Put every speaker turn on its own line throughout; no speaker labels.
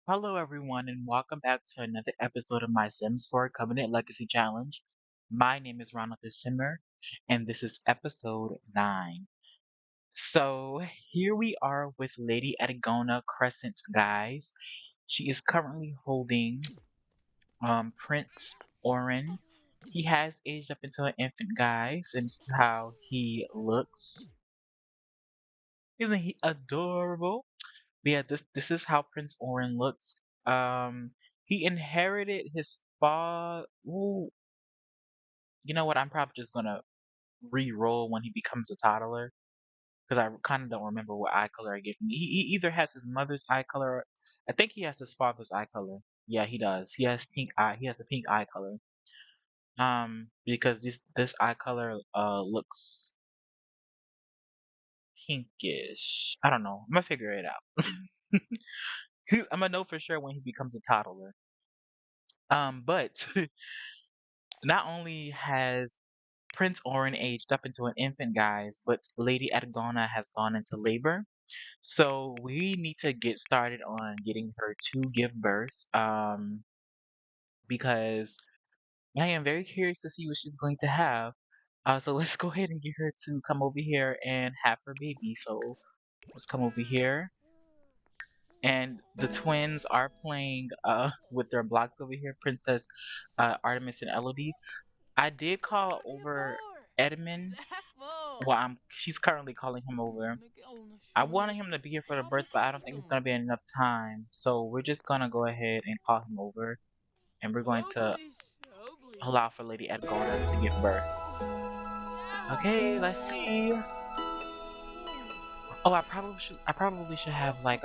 Hello, everyone, and welcome back to another episode of my Sims 4 Covenant Legacy Challenge. My name is Ronald the Simmer, and this is episode 9. So, here we are with Lady Edgona Crescent, guys. She is currently holding Prince Orin. He has aged up into an infant, guys, and this is how he looks. Isn't he adorable? But yeah, this is how Prince Orin looks. He inherited his father. Ooh, you know what? I'm probably just gonna re-roll when he becomes a toddler because I kind of don't remember what eye color I gave him. He either has his mother's eye color. I think he has his father's eye color. Yeah, he does. He has pink eye. He has a pink eye color. Because this eye color looks pinkish. I don't know. I'm gonna figure it out. I'm gonna know for sure when he becomes a toddler. But not only has Prince Orin aged up into an infant, guys, but Lady Edgona has gone into labor. So we need to get started on getting her to give birth. Because I am very curious to see what she's going to have. So let's go ahead and get her to come over here and have her baby. So let's come over here. And the twins are playing with their blocks over here, Princess Artemis and Elodie. I did call over Edmund. Well, she's currently calling him over. I wanted him to be here for the birth, but I don't think it's gonna be enough time. So we're just gonna go ahead and call him over, and we're going to allow for Lady Edgona to give birth. Okay, let's see. Oh, I probably should have like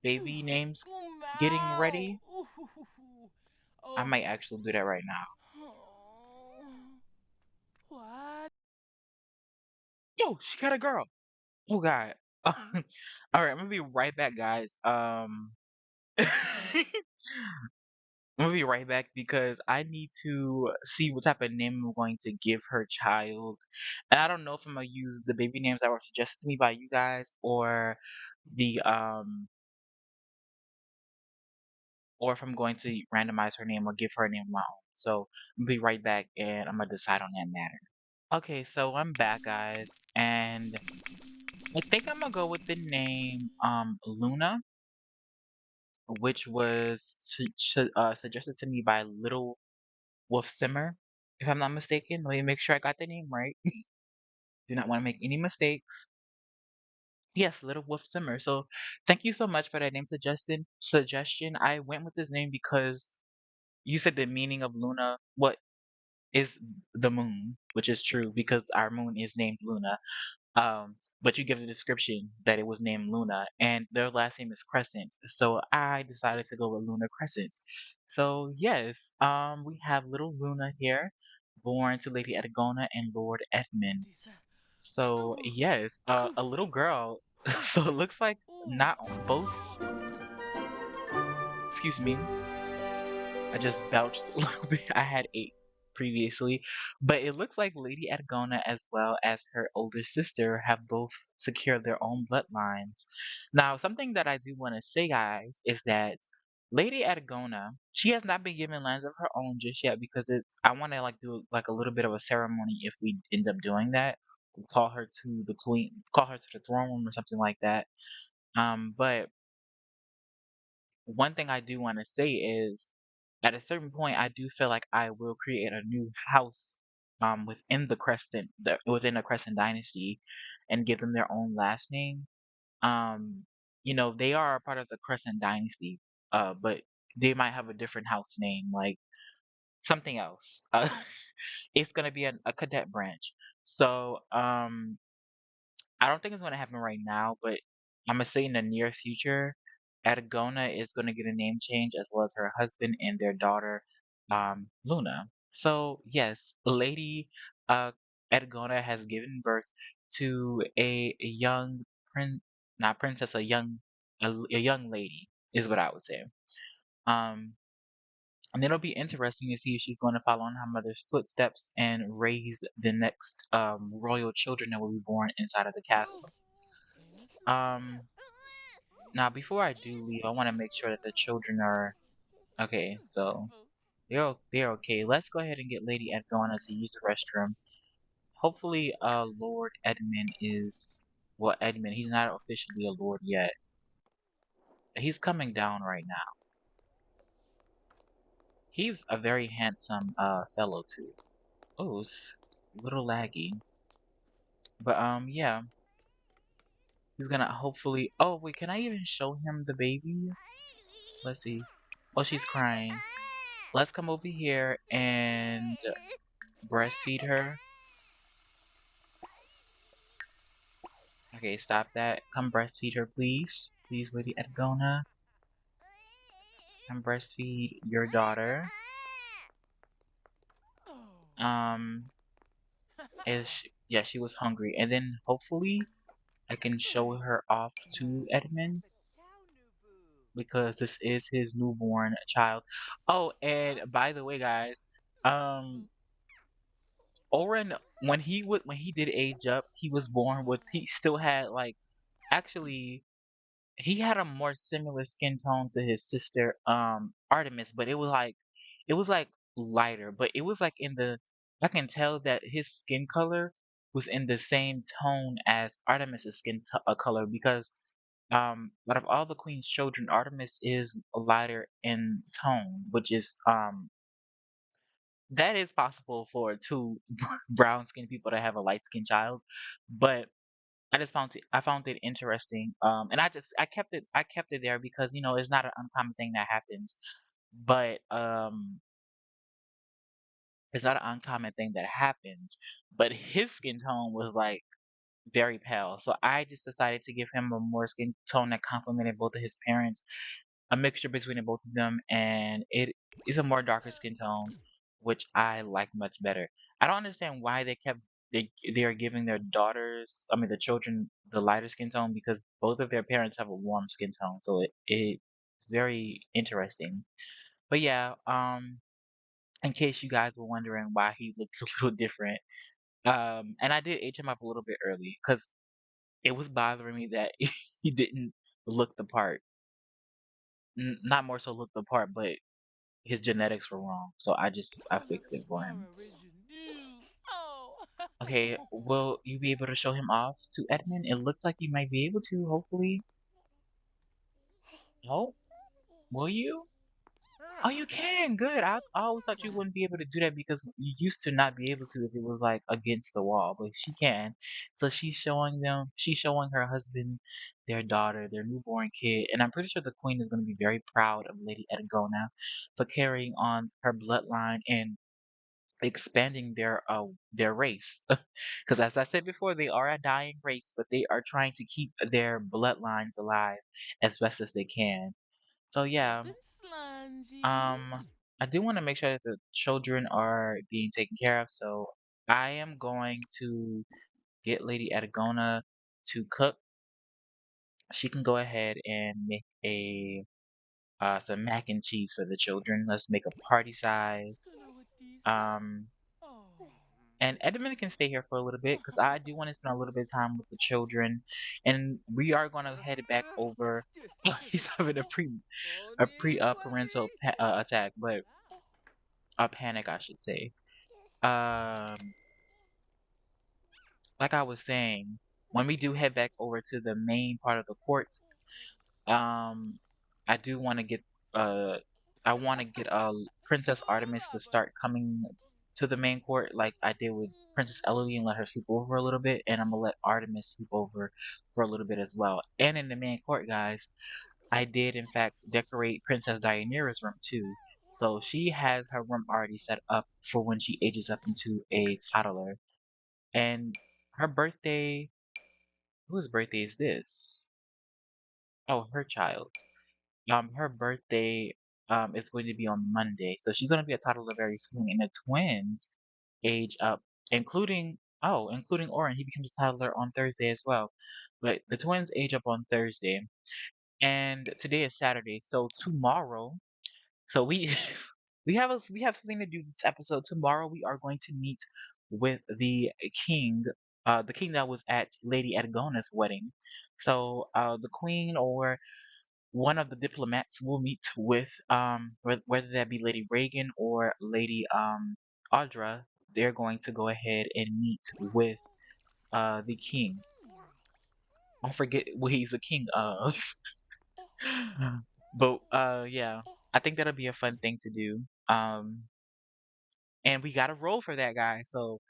baby names getting ready. I might actually do that right now. Yo, she got a girl. Oh God. All right, I'm gonna be right back, guys. I'm gonna be right back because I need to see what type of name I'm going to give her child. And I don't know if I'm gonna use the baby names that were suggested to me by you guys the or if I'm going to randomize her name or give her a name of my own. So I'm gonna be right back and I'm gonna decide on that matter. Okay, so I'm back, guys, and I think I'm gonna go with the name Luna, which was suggested to me by Little Wolf Simmer, if I'm not mistaken. Let me make sure I got the name right. Do not want to make any mistakes. Yes, Little Wolf Simmer. So thank you so much for that name suggestion. I went with this name because you said the meaning of Luna, what is the moon, which is true because our moon is named Luna. But you give the description that it was named Luna, and their last name is Crescent. So I decided to go with Luna Crescent. So yes, we have little Luna here, born to Lady Edgona and Lord Edmund. So yes, a little girl. So it looks like not both. Excuse me. I just belched a little bit. I had 8 previously, but it looks like Lady Edgona as well as her older sister have both secured their own bloodlines. Now, something that I do want to say, guys, is that Lady Edgona, she has not been given lands of her own just yet because it's. I want to like do like a little bit of a ceremony if we end up doing that. Call her to the queen, call her to the throne room or something like that. But one thing I do want to say is at a certain point, I do feel like I will create a new house within the Crescent dynasty and give them their own last name. Um, they are a part of the Crescent dynasty, but they might have a different house name, like something else. It's gonna be a cadet branch. So, I don't think it's gonna happen right now, but I'm gonna say in the near future, Argona is gonna get a name change as well as her husband and their daughter, Luna. So yes, Lady uh Argona has given birth to a young not princess, a young lady is what I would say. Um, and it'll be interesting to see if she's going to follow in her mother's footsteps and raise the next royal children that will be born inside of the castle. Um, Now, before I do leave, I want to make sure that the children are okay. So they're okay. Let's go ahead and get Lady Edgona to use the restroom. Hopefully, Lord Edmund is well, Edmund. He's not officially a lord yet. He's coming down right now. He's a very handsome fellow too. Oh, it's a little laggy, but yeah, he's gonna hopefully. Oh wait, can I even show him the baby? Let's see. Oh, she's crying. Let's come over here and breastfeed her. Okay, stop that. Come breastfeed her, please. Please, Lady Edgona. Come breastfeed your daughter. Um, yeah, she was hungry. And then hopefully I can show her off to Edmund because this is his newborn child. Oh, and by the way, guys, um, Oren, when he did age up, he was born with he still had like actually he had a more similar skin tone to his sister Artemis, but it was like lighter, but it was like in the I can tell that his skin color was in the same tone as Artemis's color because out of all the queen's children, Artemis is lighter in tone, which is that is possible for two brown skinned people to have a light skinned child, but I found it interesting. And I kept it there because you know it's not an uncommon thing that happens, but it's not an uncommon thing that happens. But his skin tone was like very pale, so I just decided to give him a more skin tone that complemented both of his parents, a mixture between the both of them, and it is a more darker skin tone, which I like much better. I don't understand why they are giving their daughters, I mean the children, the lighter skin tone because both of their parents have a warm skin tone, so it's very interesting. But yeah, in case you guys were wondering why he looks a little different, and I did age him up a little bit early because it was bothering me that he didn't look the part. Not more so look the part, but his genetics were wrong, so I fixed it for him. Okay, will you be able to show him off to Edmund? It looks like you might be able to, hopefully. Oh, will you? Oh, you can. Good. I always thought you wouldn't be able to do that because you used to not be able to if it was like against the wall, but she can. So she's showing her husband, their daughter, their newborn kid, and I'm pretty sure the queen is going to be very proud of Lady Edgona for carrying on her bloodline and expanding their race. Because as I said before, they are a dying race, but they are trying to keep their bloodlines alive as best as they can. So yeah, um, I do want to make sure that the children are being taken care of. So I am going to get Lady Edgona to cook. She can go ahead and make a some mac and cheese for the children. Let's make a party size. Um, And Edmund can stay here for a little bit because I do want to spend a little bit of time with the children, and we are gonna head back over. He's having a pre parental attack, but a panic, I should say. Um, like I was saying, when we do head back over to the main part of the court, um, I do want to get uh, I want to get Princess Artemis to start coming to the main court like I did with Princess Elodie and let her sleep over a little bit, and I'm gonna let Artemis sleep over for a little bit as well. And in the main court, guys, I did in fact decorate Princess Dianera's room too. So she has her room already set up for when she ages up into a toddler. And her birthday, whose birthday is this? Oh, her child. Her birthday is going to be on Monday, so she's gonna be a toddler very soon. And the twins age up, including Oren, he becomes a toddler on Thursday as well. But the twins age up on Thursday, and today is Saturday, so tomorrow, so we we have something to do this episode. Tomorrow we are going to meet with the king the king that was at Lady Edgona's wedding. So the queen or one of the diplomats will meet with whether that be Lady Reagan or Lady Audra. They're going to go ahead and meet with the king. Don't forget what he's the king of. But yeah, I think that'll be a fun thing to do. And we got to roll for that guy. So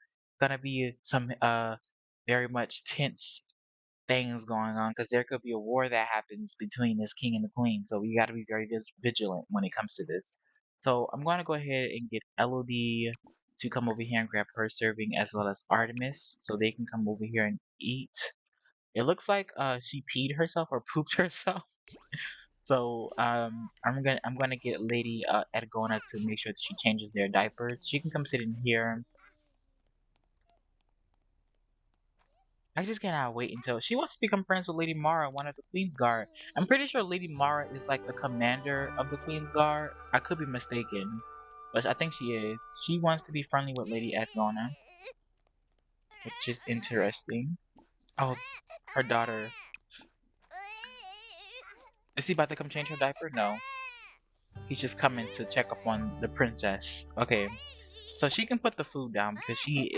gonna be some very much tense things going on because there could be a war that happens between this king and the queen. So we got to be very vigilant when it comes to this. So I'm going to go ahead and get Elodie to come over here and grab her serving as well as Artemis so they can come over here and eat. It looks like she peed herself or pooped herself. So I'm gonna get Lady Edgona to make sure that she changes their diapers. She can come sit in here. I just cannot wait until she wants to become friends with Lady Mara, one of the Queen's Guard. I'm pretty sure Lady Mara is like the commander of the Queen's Guard. I could be mistaken, but I think she is. She wants to be friendly with Lady Edgona, which is interesting. Oh, her daughter. Is he about to come change her diaper? No. He's just coming to check up on the princess. Okay. So she can put the food down because she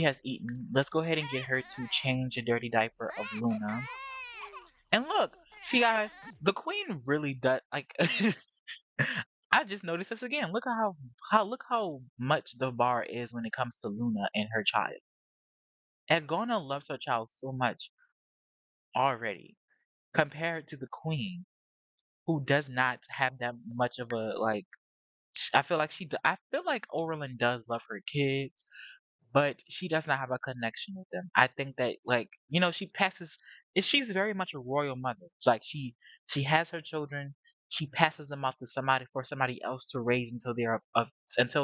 has eaten. Let's go ahead and get her to change the dirty diaper of Luna. And look, see guys, the queen really does like I just noticed this again. Look at how much the bar is when it comes to Luna and her child. Edgona loves her child so much already compared to the queen who does not have that much of a like I feel like I feel like Orlin does love her kids, but she does not have a connection with them. I think that like she passes. She's very much a royal mother. Like she has her children. She passes them off to somebody for somebody else to raise until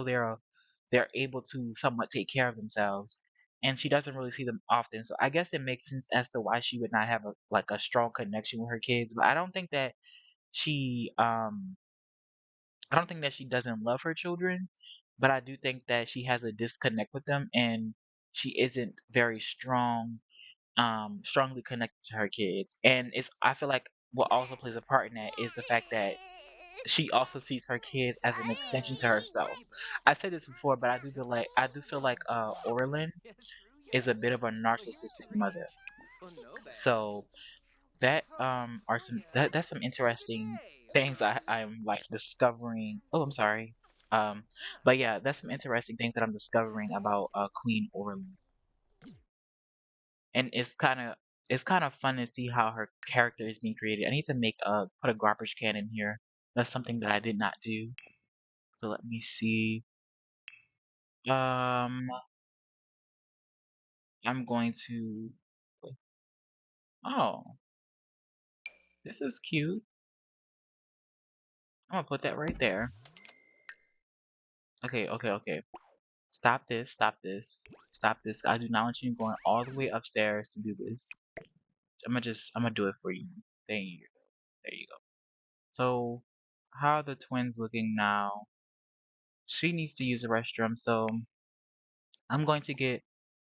they're able to somewhat take care of themselves. And she doesn't really see them often, so I guess it makes sense as to why she would not have a strong connection with her kids. But she um I don't think that she doesn't love her children, but I do think that she has a disconnect with them and she isn't very strongly connected to her kids. And I feel like what also plays a part in that is the fact that she also sees her kids as an extension to herself. I said this before, but I do feel like Orlin is a bit of a narcissistic mother. So that's some interesting things I'm like discovering. Oh, I'm sorry. Um, but yeah, that's some interesting things that I'm discovering about Queen Orlin, and it's kind of fun to see how her character is being created. I need to put a garbage can in here. That's something that I did not do. So let me see. Um, I'm going to. Oh, this is cute. I'm gonna put that right there. Okay, okay, okay. Stop this, stop this, stop this. I do not want you going all the way upstairs to do this. I'm gonna do it for you. There you go. There you go. So, how are the twins looking now? She needs to use the restroom, so I'm going to get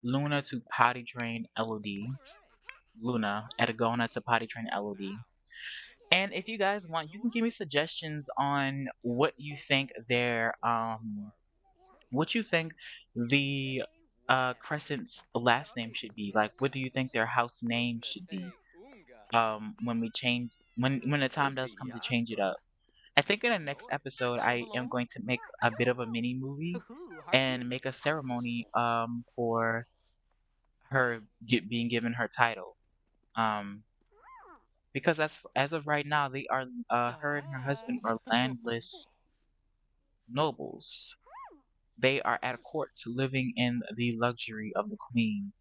Luna to potty train Elodie. Luna, Edgona to potty train Elodie. And if you guys want, you can give me suggestions on what you think the Crescent's last name should be. Like, what do you think their house name should be? When we change, when the time does come to change it up. I think in the next episode, I am going to make a bit of a mini movie and make a ceremony for her being given her title. Um, because as of right now, they are her and her husband are landless nobles. They are at court living in the luxury of the queen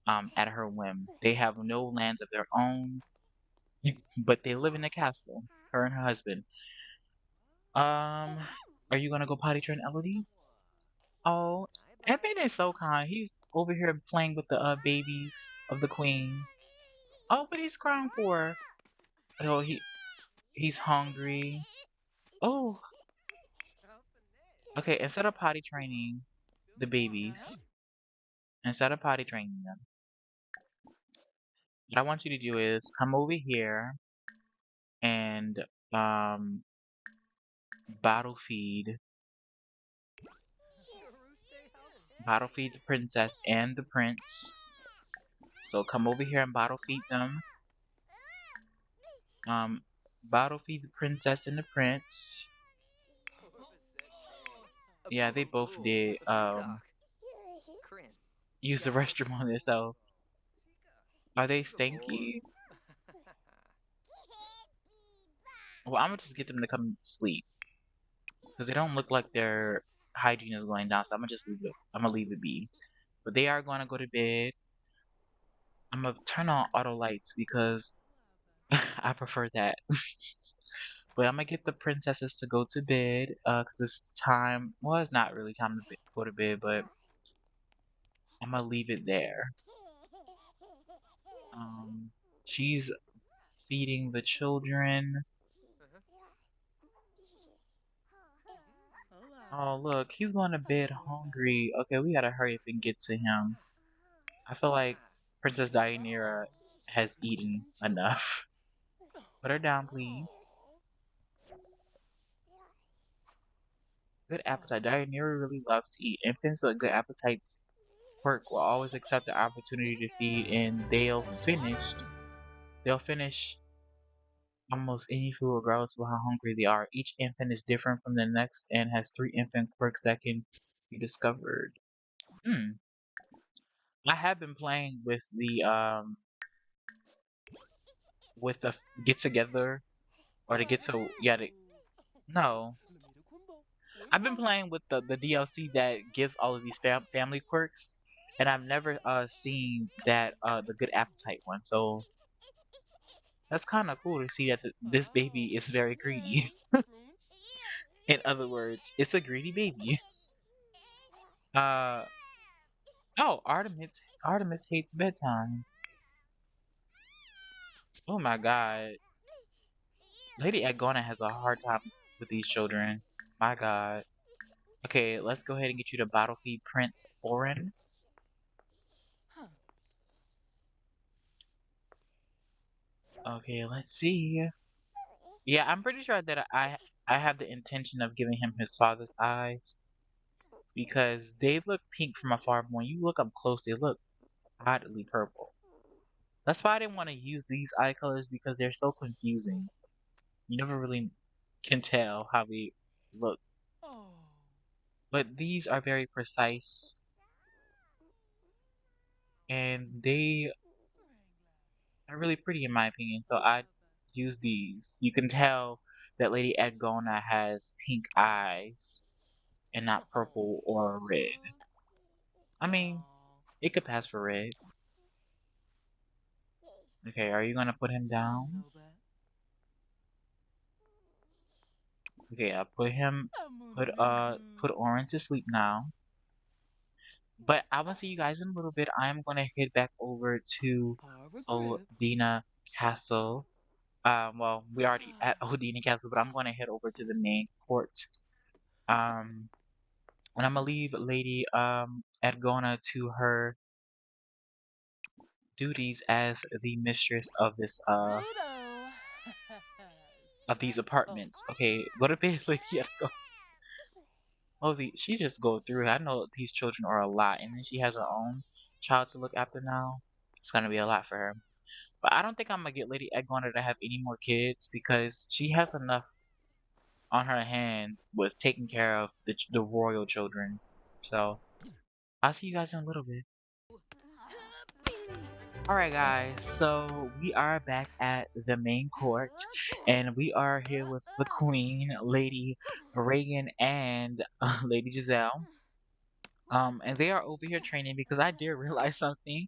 at her whim. They have no lands of their own, but they live in a castle, her and her husband. Are you gonna go potty train Elodie? Oh, Evan is so kind. He's over here playing with the babies of the queen. Oh, what he's crying for? Oh, he's hungry. Oh, okay. Instead of potty training the babies, instead of potty training them. what I want you to do is come over here and um bottle feed bottle feed the princess and the prince. So come over here and bottle feed them. Um, bottle feed the princess and the prince. Yeah, they both did use the restroom on themselves. Are they stinky? Well, I'm gonna just get them to come sleep because they don't look like their hygiene is going down. So I'm gonna just leave it. I'm gonna leave it be. But they are gonna go to bed. I'm gonna turn on auto lights because I prefer that. But I'm gonna get the princesses to go to bed, 'cause it's time. Well, it's not really time to go to bed, but I'm gonna leave it there. Um, she's feeding the children. Oh, look, he's going to bed hungry. Okay, we gotta hurry up and get to him. I feel like Princess Deianira has eaten enough. Put her down, please. Good appetite. Deianira really loves to eat. Infants with good appetites quirk will always accept the opportunity to feed, and they'll finish almost any food regardless of how hungry they are. Each infant is different from the next and has three infant quirks that can be discovered. Hmm. I have been playing with the get together or to get to yeah no. I've been playing with the DLC that gives all of these family quirks, and I've never seen that the good appetite one. So that's kind of cool to see that this baby is very greedy. In other words, it's a greedy baby. Uh oh, Artemis hates bedtime. Oh my god. Lady Agona has a hard time with these children. My god. Okay, let's go ahead and get you to bottle feed Prince Orin. Okay, let's see. Yeah, I'm pretty sure that I have the intention of giving him his father's eyes because they look pink from afar, but when you look up close, they look oddly purple. That's why I didn't want to use these eye colors because they're so confusing. You never really can tell how they look. But these are very precise and they are really pretty in my opinion, so I use these. You can tell that Lady Edgona has pink eyes and not purple or red. I mean, it could pass for red. Okay, are you gonna put him down? Okay, I put Orin to sleep now. But I will see you guys in a little bit. I'm gonna head back over to Odina Castle. Well, we already at Odina Castle, but I'm gonna head over to the main court. Um, and I'm gonna leave Lady Edgona to her duties as the mistress of this of these apartments. Okay, go to bed, Lady Edgona. Oh, she just go through. I know these children are a lot, and then she has her own child to look after now. It's gonna be a lot for her. But I don't think I'm gonna get Lady Egona to have any more kids because she has enough on her hands with taking care of the royal children. So I'll see you guys in a little bit. Alright guys, so we are back at the main court and we are here with the Queen, Lady Reagan and Lady Giselle. And they are over here training because I did realize something.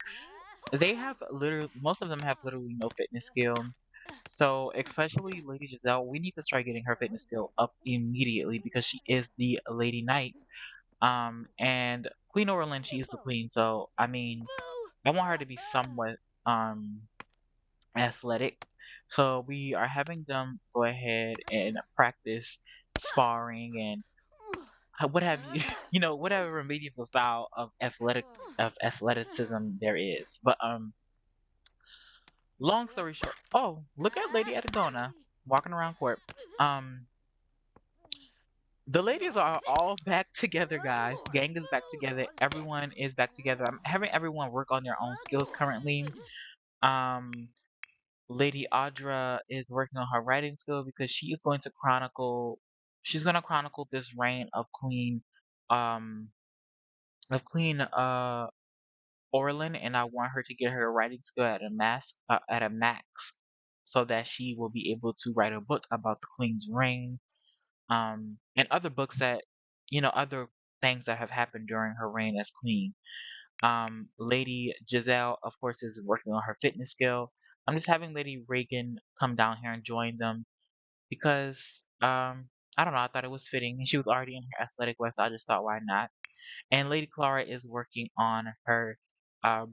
They have literally, most of them have literally no fitness skill. So, especially Lady Giselle, we need to start getting her fitness skill up immediately because she is the Lady Knight. And Queen Orlin, she is the queen. So, I mean, I want her to be somewhat athletic. So we are having them go ahead and practice sparring and what have you, whatever medieval style of athleticism there is. But Long story short, oh, look at Lady Edagona walking around court. Um, the ladies are all back together, guys. Gang is back together. Everyone is back together. I'm having everyone work on their own skills currently. Um, Lady Audra is working on her writing skill because she is going to chronicle. She's going to chronicle this reign um, of Queen Orlin, and I want her to get her writing skill at a max, so that she will be able to write a book about the Queen's reign, and other books that, other things that have happened during her reign as Queen. Lady Giselle, of course, is working on her fitness skill. I'm just having Lady Reagan come down here and join them because, I don't know, I thought it was fitting. And she was already in her athletic west, so I just thought, why not? And Lady Clara is working on her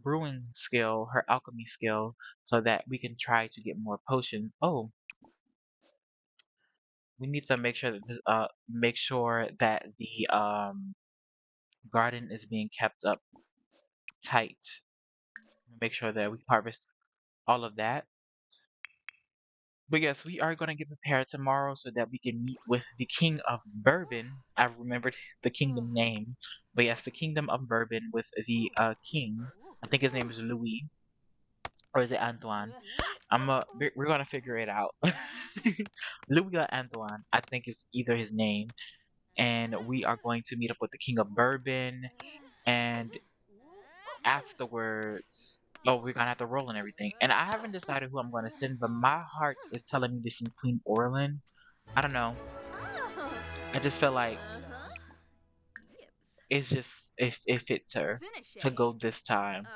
brewing skill, her alchemy skill, so that we can try to get more potions. Oh, we need to make sure that the garden is being kept up tight. Make sure that we harvest all of that. But yes, we are going to get prepared tomorrow so that we can meet with the King of Bourbon. I remembered the kingdom name. But yes, the Kingdom of Bourbon with the king. I think his name is Louis. Or is it Antoine? We're going to figure it out. Louis or Antoine, I think is either his name. And we are going to meet up with the King of Bourbon. And afterwards, oh, we're gonna have to roll and everything. And I haven't decided who I'm gonna send, but my heart is telling me to send Queen Orlin. I don't know. I just feel like it's just it fits her to go this time.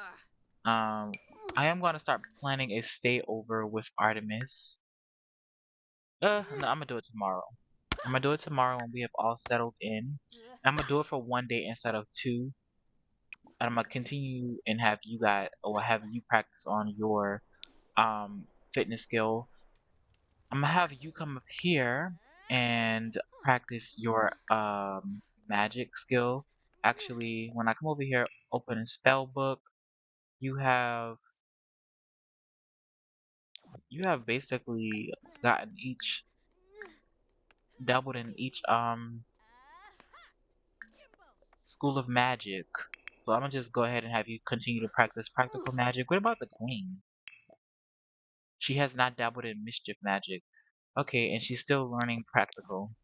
Um, I am gonna start planning a stay over with Artemis. No, I'm gonna do it tomorrow. I'm gonna do it tomorrow when we have all settled in. I'm gonna do it for one day instead of two. And I'm gonna continue and have you guys or have you practice on your fitness skill. I'm gonna have you come up here and practice your magic skill. Actually, when I come over here, open a spell book. You have you have basically gotten each doubled in each school of magic. So I'm gonna just go ahead and have you continue to practice practical magic. What about the queen? She has not dabbled in mischief magic. Okay, and she's still learning practical.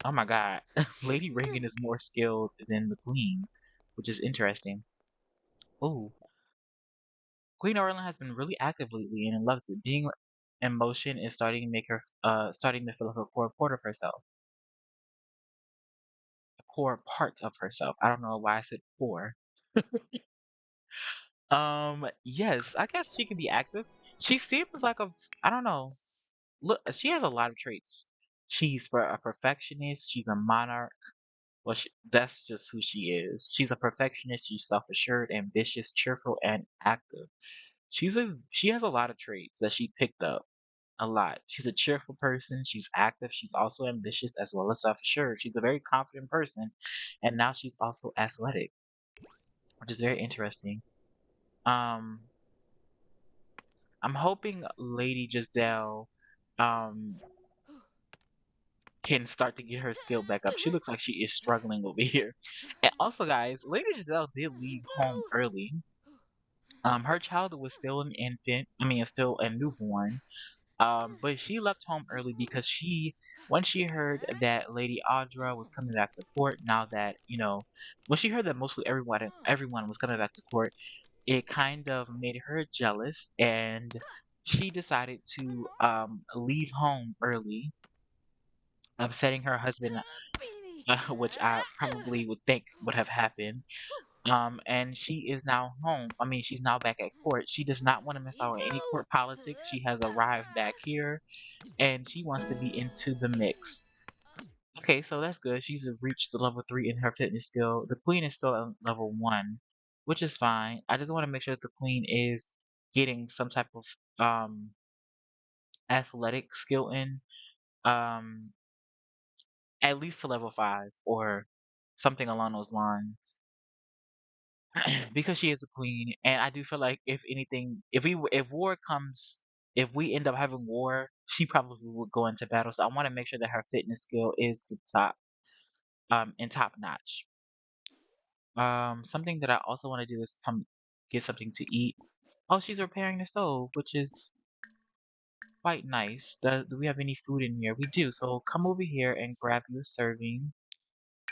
Oh my god. Lady Reagan is more skilled than the queen, which is interesting. Ooh. Queen Orlin has been really active lately and loves it. Being in motion is starting to make her starting to feel like a core part of herself. A core part of herself. I don't know why I said core. Yes, I guess she can be active. She seems like I don't know. Look, she has a lot of traits. She's a perfectionist. She's a monarch. Well, that's just who she is. She's a perfectionist. She's self-assured, ambitious, cheerful, and active. She has a lot of traits that she picked up a lot. She's a cheerful person. She's active. She's also ambitious as well as self-assured. She's a very confident person, and now she's also athletic, which is very interesting. Um, I'm hoping Lady Giselle, um, can start to get her skill back up. She looks like she is struggling over here. And also, guys, Lady Giselle did leave home early. Her child was still an infant. I mean, still a newborn. But she left home early because when she heard that Lady Audra was coming back to court, now that, when she heard that mostly everyone was coming back to court, it kind of made her jealous, and she decided to leave home early, upsetting her husband, which I probably would think would have happened. And she is now home. I mean, she's now back at court. She does not want to miss out on any court politics. She has arrived back here and she wants to be into the mix. Okay, so that's good. She's reached the level 3 in her fitness skill. The queen is still at level 1, which is fine. I just want to make sure that the queen is getting some type of um athletic skill in, um at least to level 5 or something along those lines. Because she is a queen, and I do feel like if anything, if war comes if we end up having war, she probably would go into battle. So I want to make sure that her fitness skill is the top, and top notch. Something that I also want to do is come get something to eat. Oh, she's repairing the stove, which is quite nice. Do we have any food in here? We do. So come over here and grab you a serving.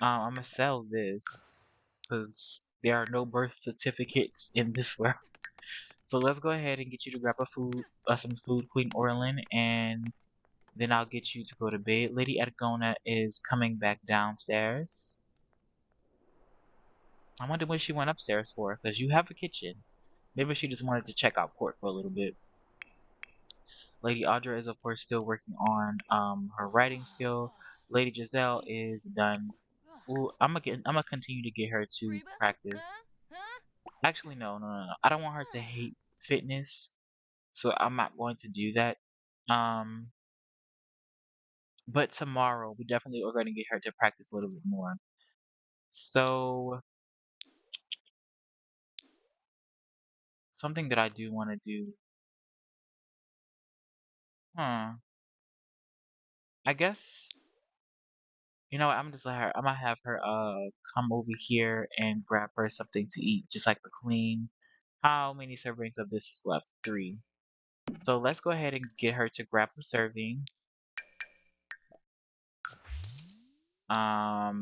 I'm gonna sell this because there are no birth certificates in this world. So let's go ahead and get you to grab some food, Queen Orlin, and then I'll get you to go to bed. Lady Edgona is coming back downstairs. I wonder what she went upstairs for, because you have a kitchen. Maybe she just wanted to check out court for a little bit. Lady Audra is of course still working on her writing skill. Lady Giselle is done. Ooh, I'm gonna continue to get her to
Reba?
practice.
Huh? Huh?
Actually, no. I don't want her to hate fitness, so I'm not going to do that. Um, but tomorrow we definitely are going to get her to practice a little bit more. So something that I do want to do, huh? I guess you know what, I'm just let her. I'm gonna have her come over here and grab her something to eat, just like the queen. How many servings of this is left? Three. So let's go ahead and get her to grab her serving. Um,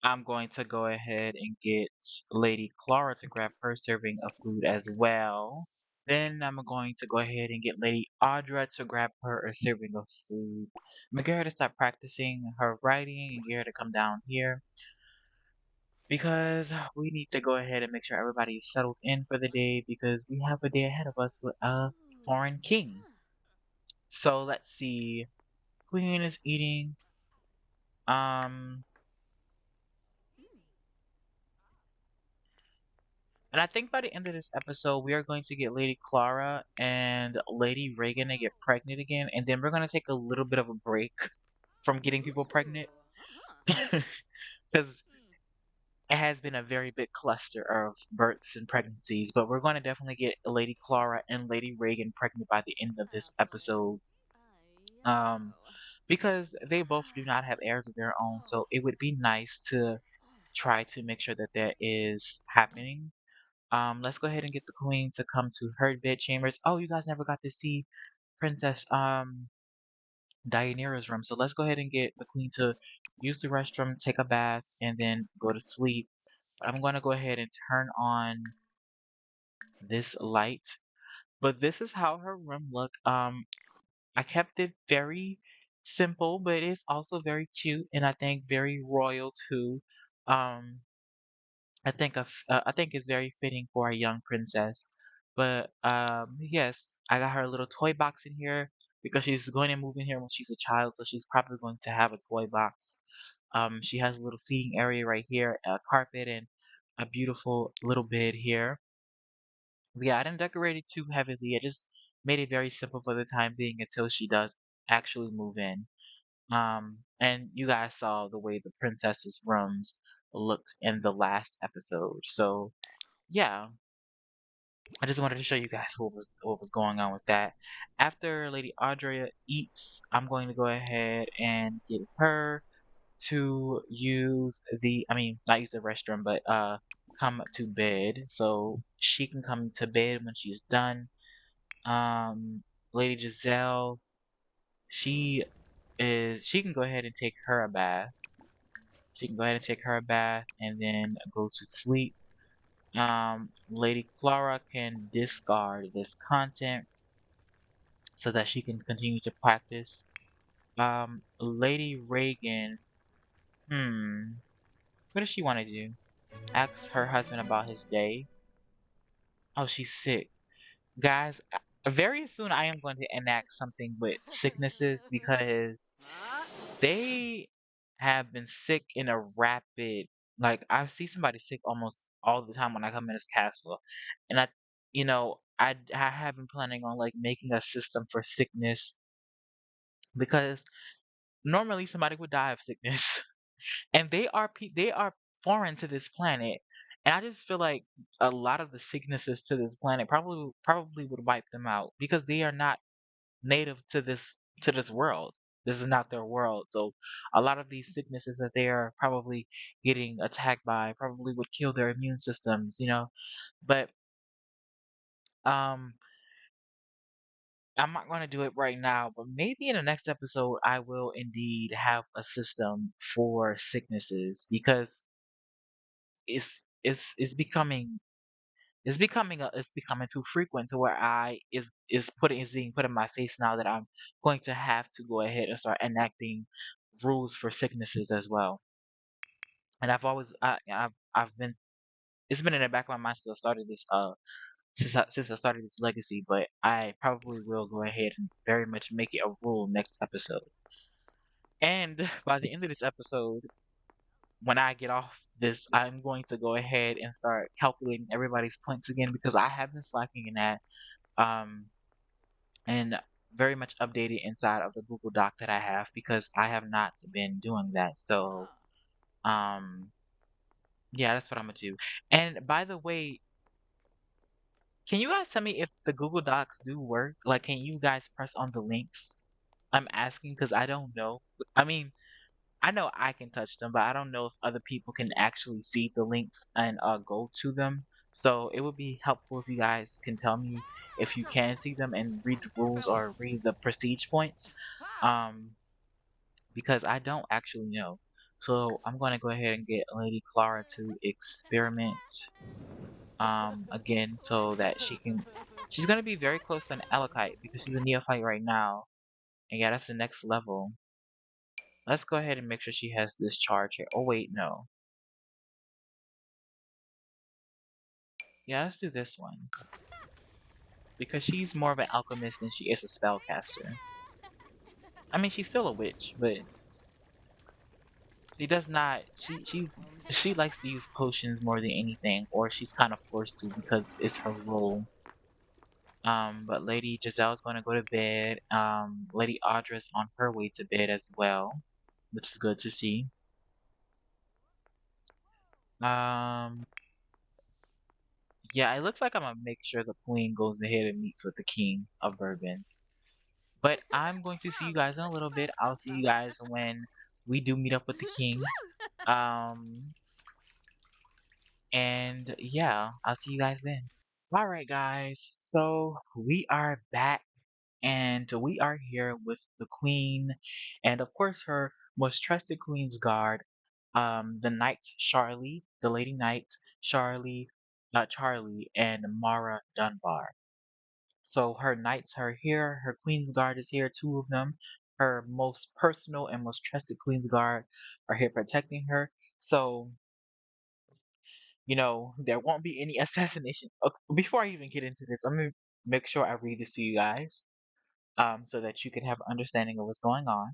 I'm going to go ahead and get Lady Clara to grab her serving of food as well. Then I'm going to go ahead and get Lady Audra to grab her a serving of food. I'm gonna get her to start practicing her writing and get her to come down here because we need to go ahead and make sure everybody is settled in for the day because we have a day ahead of us with a
Ooh.
foreign king.
Huh.
So let's see. Queen is eating. Um,
Hmm.
And I think by the end of this episode, we are going to get Lady Clara and Lady Reagan to get pregnant again, and then we're going to take a little bit of a break from getting people
Ooh.
pregnant
Huh.
because
Hmm.
it has been a very big cluster of births and pregnancies. But we're going to definitely get Lady Clara and Lady Reagan pregnant by the end of this episode, um,
Ayo.
because they both do not have heirs of their own.
Oh.
So it would be nice to
Oh.
try to make sure that that is happening. Let's go ahead and get the queen to come to her bed chambers. Oh, you guys never got to see Princess Dianira's room. So let's go ahead and get the queen to use the restroom, take a bath, and then go to sleep. I'm gonna go ahead and turn on this light. But this is how her room look. I kept it very simple, but it's also very cute and I think very royal too. Um, I think it's very fitting for a young princess. But yes, I got her a little toy box in here because she's going to move in here when she's a child, so she's probably going to have a toy box. She has a little seating area right here, a carpet, and a beautiful little bed here. But yeah, I didn't decorate it too heavily. I just made it very simple for the time being until she does actually move in. And you guys saw the way the princess's rooms looked in the last episode. So yeah, I just wanted to show you guys what was going on with that. After Lady Audrey eats, I'm going to go ahead and get her to use I mean, not use the restroom, but come to bed. So she can come to bed when she's done. Um, Lady Giselle, she can go ahead and take her a bath. She can go ahead and take her a bath and then go to sleep. Lady Clara can discard this content so that she can continue to practice. Lady Reagan, what does she want to do? Ask her husband about his day. Oh, she's sick. Guys, very soon I am going to enact something with sicknesses because
Huh?
they have been sick in a rapid, like I see somebody sick almost all the time when I come in this castle. And I have been planning on like making a system for sickness because normally somebody would die of sickness and they are foreign to this planet And I just feel like a lot of the sicknesses to this planet probably would wipe them out because they are not native to this world. This is not their world. So a lot of these sicknesses that they are probably getting attacked by probably would kill their immune systems, you know. But um I'm not going to do it right now, but maybe in the next episode I will indeed have a system for sicknesses because it's it's becoming too frequent to where I is being put in my face now that I'm going to have to go ahead and start enacting rules for sicknesses as well. And I've been it's been in the back of my mind since I started this since I started this legacy, but I probably will go ahead and very much make it a rule next episode. And by the end of this episode, when I get off this, I'm going to go ahead and start calculating everybody's points again because I have been slacking in that. Um, and very much updated inside of the Google Doc that I have because I have not been doing that. So, um, yeah, that's what I'm gonna do. And by the way, can you guys tell me if the Google Docs do work? Like, can you guys press on the links? I'm asking because I don't know. I mean, I know I can touch them, but I don't know if other people can actually see the links and go to them. So it would be helpful if you guys can tell me if you can see them and read the rules or read the prestige points. Um, because I don't actually know. So I'm gonna go ahead and get Lady Clara to experiment again so that she's gonna be very close to an Elokite because she's a neophyte right now. And yeah, that's the next level. Let's go ahead and make sure she has this charge here. Oh wait, no. Yeah, let's do this one. Because she's more of an alchemist than she is a spellcaster. I mean, she's still a witch, but she does not. She likes to use potions more than anything, or she's kind of forced to because it's her role. But Lady Giselle's going to go to bed. Lady Audra's on her way to bed as well, which is good to see. Um, yeah, it looks like I'm gonna make sure the queen goes ahead and meets with the king of Bourbon. But I'm going to see you guys in a little bit. I'll see you guys when we do meet up with the king. Um, and yeah, I'll see you guys then. All right, guys. So we are back, and we are here with the queen, and of course her most trusted queen's guard, the knight Charlie, the lady knight Charlie, and Mara Dunbar. So her knights are here, her Queen's Guard is here, two of them. Her most personal and most trusted Queen's Guard are here protecting her. So, there won't be any assassination. Okay, before I even get into this, I'm gonna make sure I read this to you guys, so that you can have an understanding of what's going on.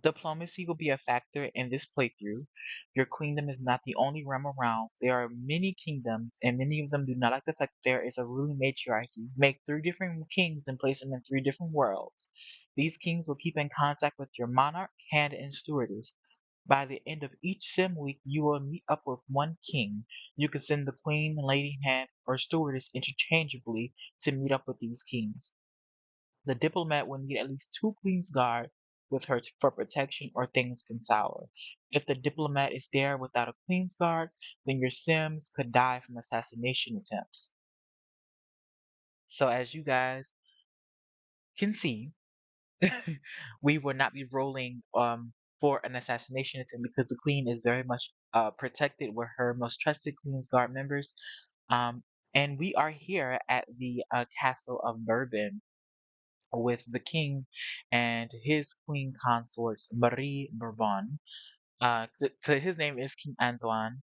Diplomacy will be a factor in this playthrough. Your kingdom is not the only realm around. There are many kingdoms, and many of them do not like the fact that there is a ruling matriarchy. Make 3 different kings and place them in 3 different worlds. These kings will keep in contact with your monarch, hand, and stewardess. By the end of each sim week, you will meet up with one king. You can send the queen, lady, hand, or stewardess interchangeably to meet up with these kings. The diplomat will need at least 2 Queen's Guard with her for protection or things can sour. If the diplomat is there without a Queen's Guard, then your Sims could die from assassination attempts. So as you guys can see, we will not be rolling for an assassination attempt because the Queen is very much protected with her most trusted Queen's Guard members. Um, and we are here at the castle of Bourbon with the king and his queen consort Marie Bourbon. So his name is King Antoine.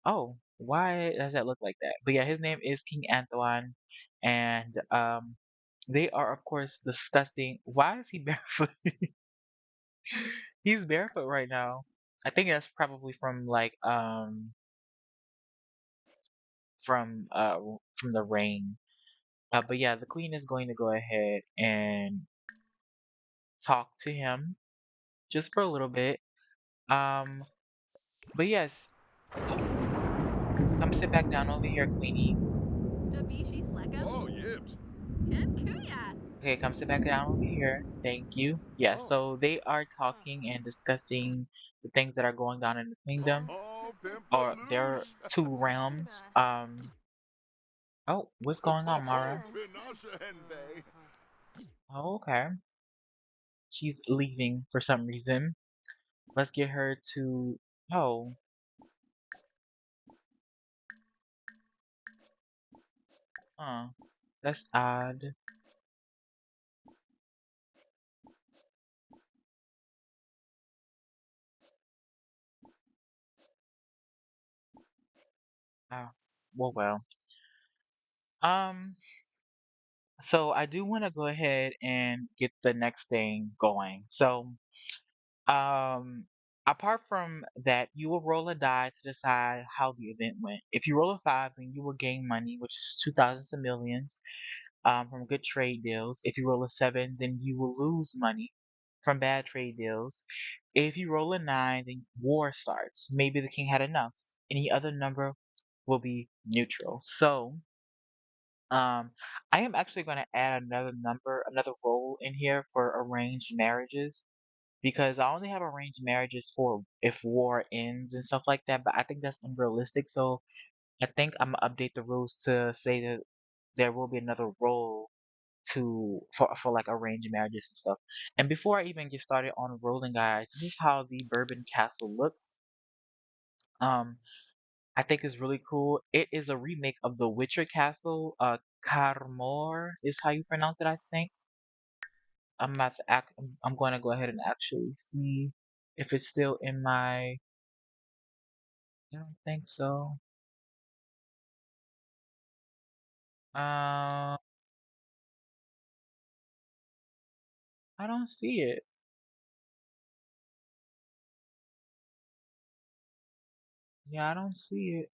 Oh, why does that look like that? But yeah, his name is King Antoine, and they are of course discussing. Why is he barefoot? He's barefoot right now. I think that's probably from like from the rain. But yeah, the queen is going to go ahead and talk to him just for a little bit. Um, but yes. Oh. come sit back down over here, Queenie.
Dabishi Sleka?
Oh, Yibs.
Ken Kuya.
Okay, come sit back down over here. Thank you. Yeah,
Oh.
so they are talking and discussing the things that are going on in the kingdom,
Oh,
or their
Pimpaloosh.
two realms. Oh, what's going on,
Oh,
Mara?
Pinasa Henvey.
Oh, okay. She's leaving for some reason. Let's get her to. Oh, huh. That's odd. Ah, well. Um, so I do want to go ahead and get the next thing going. So, um, apart from that, you will roll a die to decide how the event went. If you roll a five, then you will gain money, which is 2,000 simoleons, from good trade deals. If you roll a seven, then you will lose money from bad trade deals. If you roll a nine, then war starts. Maybe the king had enough. Any other number will be neutral. So, Um, I am actually going to add another number, another role in here for arranged marriages because I only have arranged marriages for if war ends and stuff like that, but I think that's unrealistic. So I think I'm gonna update the rules to say that there will be another role for like arranged marriages and stuff. And before I even get started on rolling, guys, this is how the Bourbon Castle looks. Um, I think is really cool. It is a remake of the Witcher Castle. Carmore is how you pronounce it, I think. I'm about to act. I'm going to go ahead and actually see if it's still in my. I don't think so. Uh, I don't see it. Yeah, I don't see it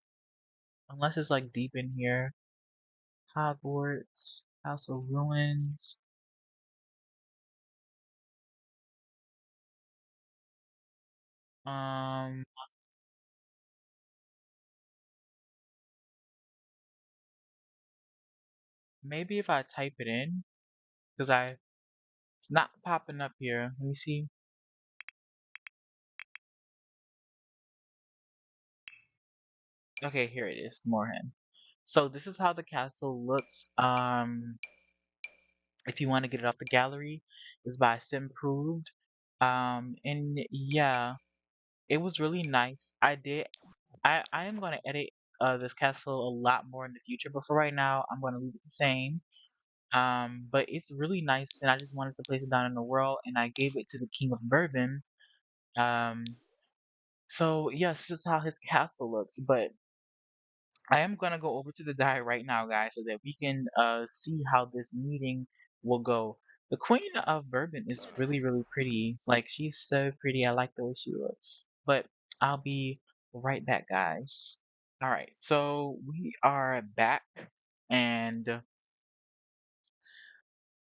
unless it's like deep in here. Hogwarts, House of Ruins. Um, maybe if I type it in, because it's not popping up here. Let me see. Okay, here it is, Moorhen. So this is how the castle looks. If you want to get it off the gallery, is by Simproved. And yeah, it was really nice. I am gonna edit this castle a lot more in the future, but for right now, I'm gonna leave it the same. But it's really nice, and I just wanted to place it down in the world, and I gave it to the King of Bourbon. Um, so yes, this is how his castle looks, but I am gonna go over to the diary right now, guys, so that we can see how this meeting will go. The Queen of Bourbon is really pretty. Like she's so pretty. I like the way she looks. But I'll be right back, guys. All right, so we are back, and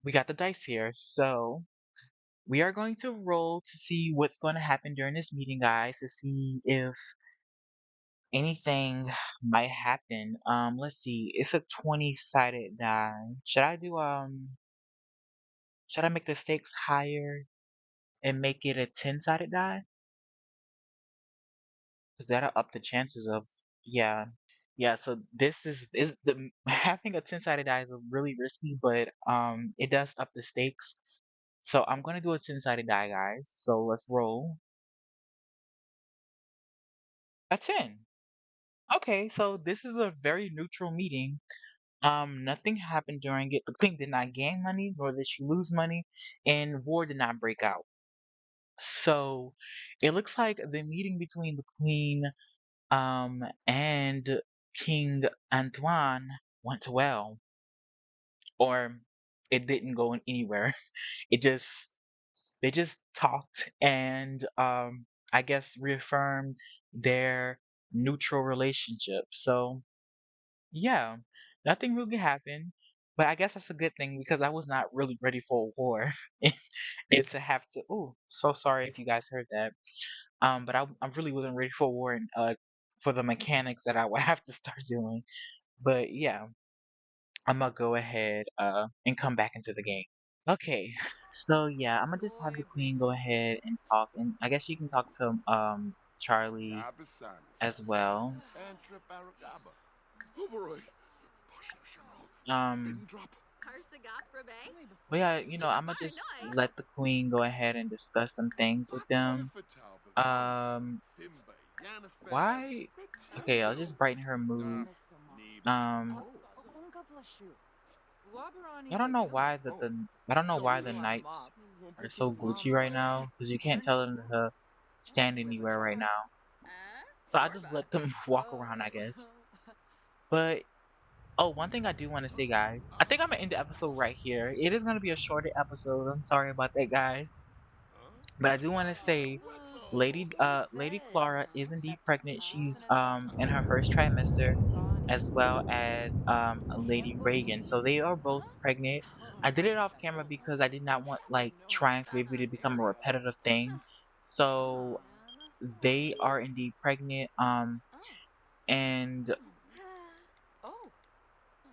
we got the dice here. So we are going to roll to see what's going to happen during this meeting, guys, to see if anything might happen. Let's see. It's a 20-sided die. Should I make the stakes higher and make it a 10-sided die? Because that'll up the chances of, yeah. Yeah, so this is the having a 10-sided die is really risky, but it does up the stakes. So I'm gonna do a 10-sided die, guys. So let's roll. A 10. Okay, so this is a very neutral meeting. Nothing happened during it. The queen did not gain money, nor did she lose money, and war did not break out. So it looks like the meeting between the queen and King Antoine went well, or it didn't go anywhere. It just they just talked and I guess reaffirmed their neutral relationship. So yeah, nothing really happened, but I guess that's a good thing because I was not really ready for a war. And to have to, oh, so sorry if you guys heard that. But I really wasn't ready for war in for the mechanics that I would have to start doing. But yeah, I'm gonna go ahead and come back into the game. Okay, so yeah, I'm gonna just have the queen go ahead and talk, and I guess you can talk to Charlie as well. Um,
Karsagap Rabe?
but yeah, I'm gonna just
Baranoi.
let the queen go ahead and discuss some things with them. Um, why? Okay, I'll just brighten her mood. Um, I don't know why the nights are so glitchy right now because you can't tell them to stand anywhere right now. So I just
Borba.
let them walk around, I guess. But oh, one thing I do want to say, guys, I think I'm gonna end the episode right here. It is gonna be a shorter episode. I'm sorry about that, guys. But I do want to say, Lady Clara is indeed pregnant. She's in her first trimester, as well as Lady Reagan. So they are both pregnant. I did it off camera because I did not want like trying to maybe to become a repetitive thing. So they are indeed pregnant. And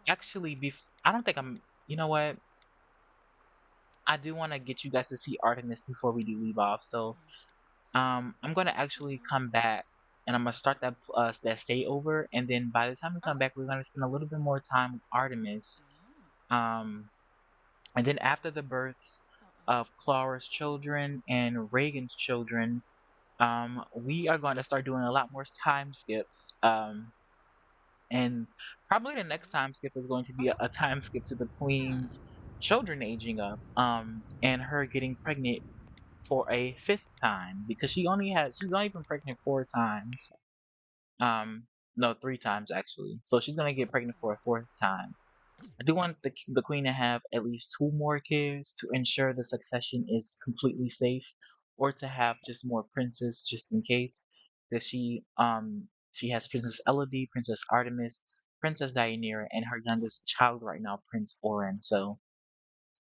actually, I don't think I'm. You know what? I do want to get you guys to see Artemis before we do leave off. So I'm gonna actually come back and I'm gonna start that stay over, and then by the time we come back, we're gonna spend a little bit more time with Artemis. Um, and then after the births of Clara's children and Reagan's children, we are going to start doing a lot more time skips. And probably the next time skip is going to be a time skip to the Queen's children aging up, and her getting pregnant for a fifth time because she's only been pregnant four times. Um, no, three times actually. So she's gonna get pregnant for a fourth time. I do want the queen to have at least two more kids to ensure the succession is completely safe, or to have just more princes just in case. That she has Princess Elodie, Princess Artemis, Princess Deianira, and her youngest child right now, Prince Orin. So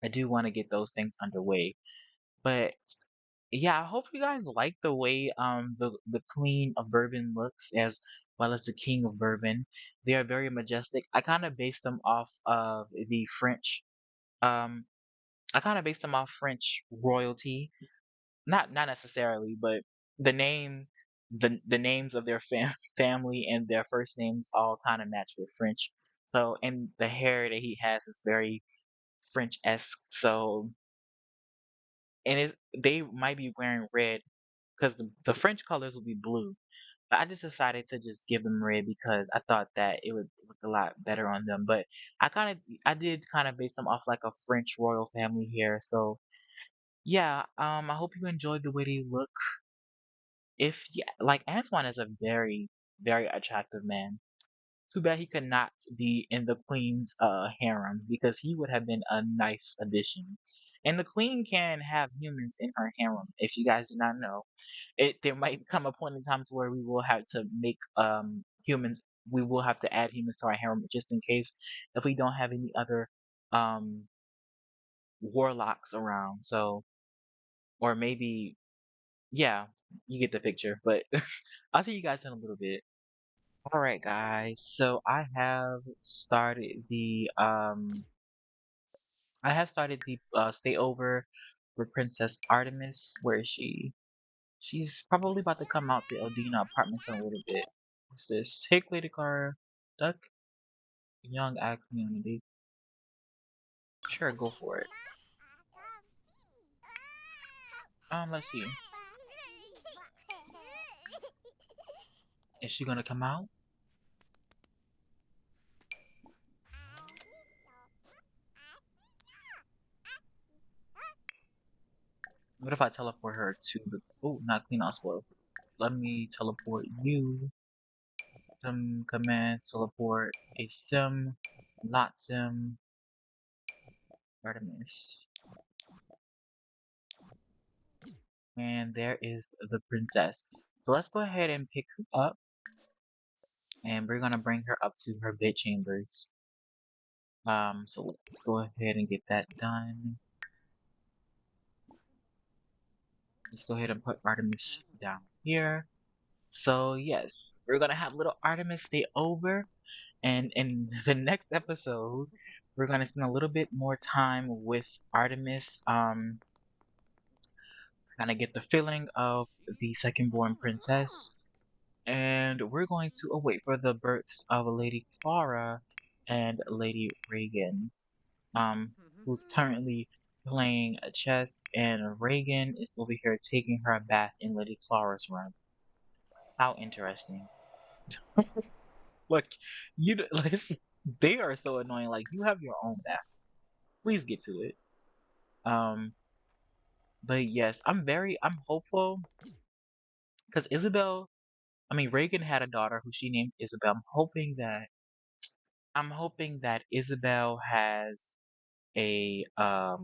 I do want to get those things underway. But yeah, I hope you guys like the way the Queen of Bourbon looks as well as the King of Bourbon. They are very majestic. Um I kind of based them off French royalty. Not necessarily, but the name the names of their family and their first names all kind of match with French. So and the hair that he has is very French-esque. So and they might be wearing red because the French colors will be blue. But I just decided to just give them red because I thought that it would look a lot better on them. But I did kind of base them off like a French royal family here. So yeah, I hope you enjoyed the way they look. If yeah, like Antoine is a very attractive man. Too bad he could not be in the queen's harem because he would have been a nice addition. And the queen can have humans in her harem. If you guys do not know, there might come a point in time to where we will have to make humans. We will have to add humans to our harem just in case if we don't have any other um warlocks around. So or maybe yeah, you get the picture. But I'll see you guys in a little bit. All right, guys. So I have started the stay over with Princess Artemis. Where is she? She's probably about to come out the Odina apartments in a little bit. What's this? Hey, Lady Clara. Duck Young asked me on a date. Sure, go for it. Let's see. Is she gonna come out? What if I teleport her to the? Oh, not clean house floor. Let me teleport you. Some commands teleport a sim, not sim, Artemis. And there is the princess. So let's go ahead and pick her up, and we're gonna bring her up to her bed chambers. So let's go ahead and get that done. Let's go ahead and put Artemis down here. So yes, we're gonna have little Artemis stay over, and in the next episode, we're gonna spend a little bit more time with Artemis. Kind of get the feeling of the second born princess, and we're going to await for the births of Lady Clara and Lady Reagan, who's currently playing chess, and Reagan is over here taking her bath in Lady Clara's room. How interesting! Look, like they are so annoying. Like you have your own bath. Please get to it. Um, but yes, I'm hopeful because Reagan had a daughter who she named Isabel. I'm hoping that Isabel has a uh,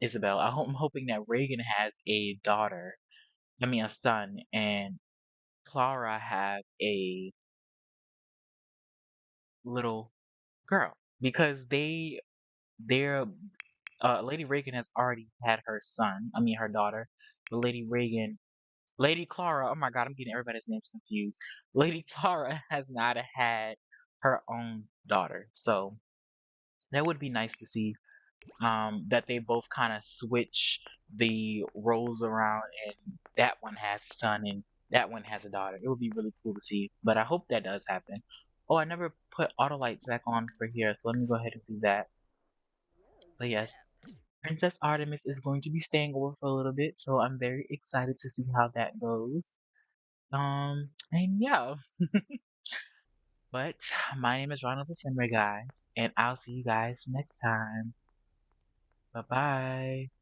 Isabel. I'm hoping that Reagan has a daughter. I mean, a son, and Clara has a little girl because they're Lady Reagan has already had her son. I mean, her daughter. But Lady Clara. Oh my God, I'm getting everybody's names confused. Lady Clara has not had her own daughter, so that would be nice to see. That they both kind of switch the roles around, and that one has a son and that one has a daughter. It would be really cool to see, but I hope that does happen. Oh, I never put auto lights back on for here, so let me go ahead and do that. But yes, Princess Artemis is going to be staying over for a little bit, so I'm very excited to see how that goes. And yeah, but my name is Ronald the Simmer, guys, and I'll see you guys next time. Bye bye.